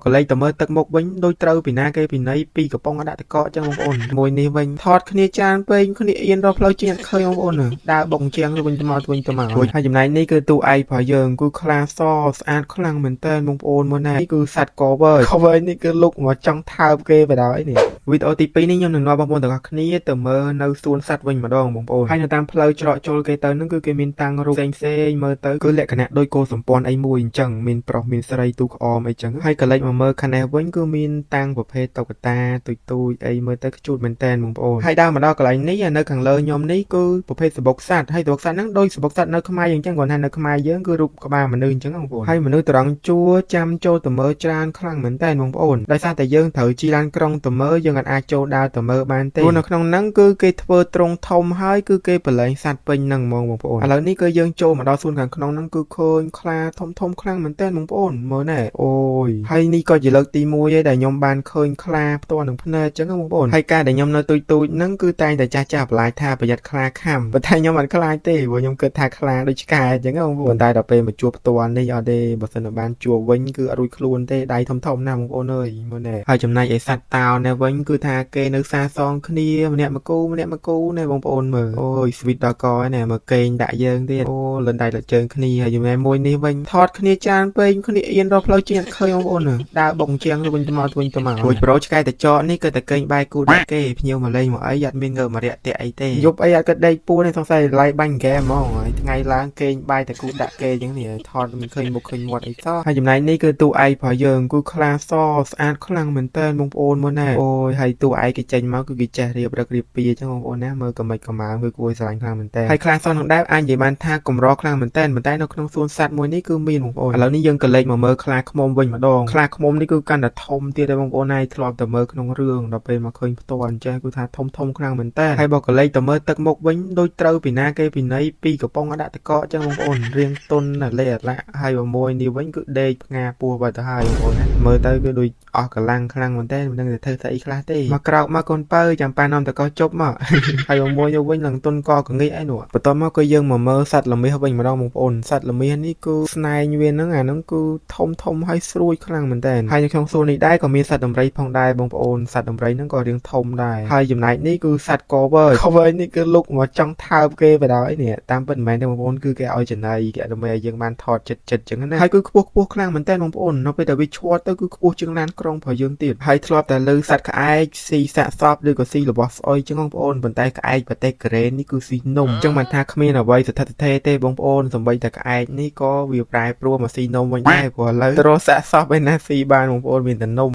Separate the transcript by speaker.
Speaker 1: ក៏លេចទៅមើលទឹកមុខវិញដូចត្រូវពីណាគេពីណីពីកំប៉ុងដាក់តកអញ្ចឹងបងប្អូនមួយនេះវិញថតគ្នាច្រើនពេកគ្នាអៀនរកផ្លូវជិះអត់ឃើញបងប្អូនដើរបុកជាងទៅវិញទៅមកហើយចំណែកនេះគឺតួឯករបស់យើងគឺខ្លាសស្អាតខ្លាំងមែនតើបងប្អូនមើលណានេះគឺសត្វ cover នេះគឺលុកមកចង់ថើបគេបដ ហើយនេះវីដេអូទី2នេះខ្ញុំនឹងនាំបងប្អូនទាំងអស់គ្នាទៅមើលនៅសួនសត្វវិញម្ដងបងប្អូនហើយនៅតាមផ្លូវច្រកចូលគេទៅហ្នឹងគឺគេមានតាំងរូបផ្សេងមើលទៅគឺលក្ខណៈដូចគោសម្ព័ន្ធអីមួយអញ្ចឹងមានប្រុសមានស្រីទូក្អមអីចឹងហើយកលិចមកមើលខាងនេះវិញគឺមានតាំងប្រភេទតុក្កតាទូចអីមើលទៅខ្ជូតមែនតើបងប្អូនហើយដើរមកដល់កន្លែងនេះនៅខាងលើខ្ញុំនេះគឺប្រភេទសបុកសត្វហើយសបុកសត្វហ្នឹងដូចសបុកសត្វនៅខ្មែរអញ្ចឹងគាត់ថានៅខ្មែរយើងគឺរូបក្បាលមនុស្សអញ្ចឹងបងប្អូនហើយមនុស្សត្រង់ជួចាំចូលទៅមើលច្រើនខ្លាំងមែនតើបងប្អូនដោយសារតែយើងត្រូវជិះឡានក្រុងទៅមើលយើងអាចចូលដើរទៅមើលបានទេព្រោះនៅក្នុងហ្នឹងគឺគេធ្វើទ្រង់ធំហើយគឺគេប្រឡែងសត្វពេញហ្នឹងហ្មងបងប្អូនឥឡូវនេះគឺយើងចូលមកដល់សួនខាងក្នុងហ្នឹងគឺឃើញខ្លាធំខ្លាំងមែនតើបងប្អូនមើលណែអូយហើយនេះក៏ជាលើកទី1ឯងដែលខ្ញុំបានឃើញខ្លាផ្ទាល់នឹងភ្នែកអញ្ចឹងបងប្អូនហើយការដែលខ្ញុំនៅទូចហ្នឹងគឺតែងតែចាស់បន្លាយថាប្រយ័ត្នខ្លាខាំប៉ុន្តែខ្ញុំអត់ខ្លាចទេព្រោះខ្ញុំគិតថាខ្លាដូចឆ្កែអញ្ចឹងបងប្អូនតែដល់ពេលមកជួបផ្ទាល់នេះអត់ទេបើសិនបានជួបវិញគឺអត់រួចខ្លួនទេដៃធំណាស់បងប្អូនអើយមើលណែហើយចំណែកឯសត្វតោនេះវិញគឺថាគេនៅសាសងគ្នាម្នាក់មកគូណែបងប្អូនមើលអូយស្វីតដល់កឯណែមកកេងដាក់យើងទៀតអូលិនដៃលិនជើងគ្នាហើយចំណែកមួយនេះវិញថតគ្នាច្រើនពេកគ្នាអៀនរកផ្លូវជិះអត់ឃើញបងប្អូនដើរបុកជាងទៅវិញទៅមករួចប្រូឆ្កែតចកនេះគឺតែកេងបាយគូដាក់គេភ្ញៀវមកលេងមកអីអត់មានងើមរាក់តាក់អីទេយប់អីអត់ក៏ដេកពួនទេសង្ស័យឡាយបាញ់ហ្គេមហ្មងហើយថ្ងៃឡើងកេងបាយតែគូដាក់គេអញ្ចឹងនេះថតមិនឃើញមុខឃើញមាត់អីសោះហើយចំណែកនេះគឺតួឯករបស់យើងគឺខ្លាស្អាតខ្លាំងមែនតើបងប្អូនមើលណាអូយហើយតួឯកគេចេញមកគឺគេចេះរៀបរឹករៀបពីអញ្ចឹងបងប្អូនណាមើលកំិចកំើគឺគួរស្រឡាញ់ខ្លាំងមែនតើហើយខ្លានឹងដែរអាចនិយាយបានថាកម្រខ្លាំងមែនតើប៉ុន្តែនៅក្នុងសួនសត្វមួយនេះគឺមានបងប្អូនឥឡូវនេះយើងក៏លេចមកមើលខ្លាឃ្មុំវិញម្ដងខ្លាឃ្មុំនេះគឺកាន់តែធំទៀតដែរបងប្អូនណាធ្លាប់តែមើលក្នុងរឿងដល់ពេលមកឃើញផ្ទាល់អញ្ចឹងគឺថាធំខ្លាំងមែនតើហើយបើក៏លេចទៅមើលទឹកមុខវិញដូចត្រូវពីណាគេពីណីពីកំប៉ុងដាក់តកអញ្ចឹងបងប្អូនរៀងទុនលេអាឡាក់ហើយមួយនេះវិញគឺដេកផ្ងាពោះបាត់ទៅហើយបងប្អូនណាមើលទៅគឺដូចអស់កម្លាំងខ្លាំងមែនតើមិនដឹងថាធ្វើស្អីខ្លះទេមកក្រោកមកកូនបើចាំប៉ានាំតកជប់មកហើយមួយទៅវិញនឹងទុនកកងាយឯនោះបន្ទាប់មកក៏យើងមកមើលសត្វល្មាសវិញម្ដងបងប្អូនសត្វល្មាសនេះគឺស្នែងវាហ្នឹងអាហ្នឹងគឺធំហើយស្រួយខ្លាំងមែនតើហើយនៅក្នុងសួននេះដែរក៏មានសត្វដំរីផងដែរបងប្អូនសត្វដំរីហ្នឹងក៏រាងធំដែរហើយចំណែកនេះគឺសត្វ cover នេះគឺលុកមកចង់ថើបគេបដ ហើយនេះតាមពិតមិនមែនទេបងប្អូនគឺគេឲ្យចំណៃគេដើម្បីឲ្យយើងបានថតចិត្តអញ្ចឹងណាហើយគឺខ្ពស់ខ្លាំងមែនតើបងប្អូននៅពេលដែលវាឈួតទៅគឺខ្ពស់ជាងឡានក្រុងរបស់យើងទៀតហើយធ្លាប់តែលើសត្វក្អែកស៊ីសាកសពឬក៏ស៊ីរបស់ស្អុយអញ្ចឹងបងប្អូនប៉ុន្តែក្អែកប្រទេសកូរ៉េនេះគឺស៊ីនំអញ្ចឹងមិនថាគ្មានអ្វីស្ថិតស្ថេរទេបងប្អូនសម្បីតែក្អែកនេះក៏វាប្រែប្រួលមកស៊ីនំវិញដែរព្រោះឥឡូវទៅរកសាកសពឯណាស៊ីបានបងប្អូនមានតែនំ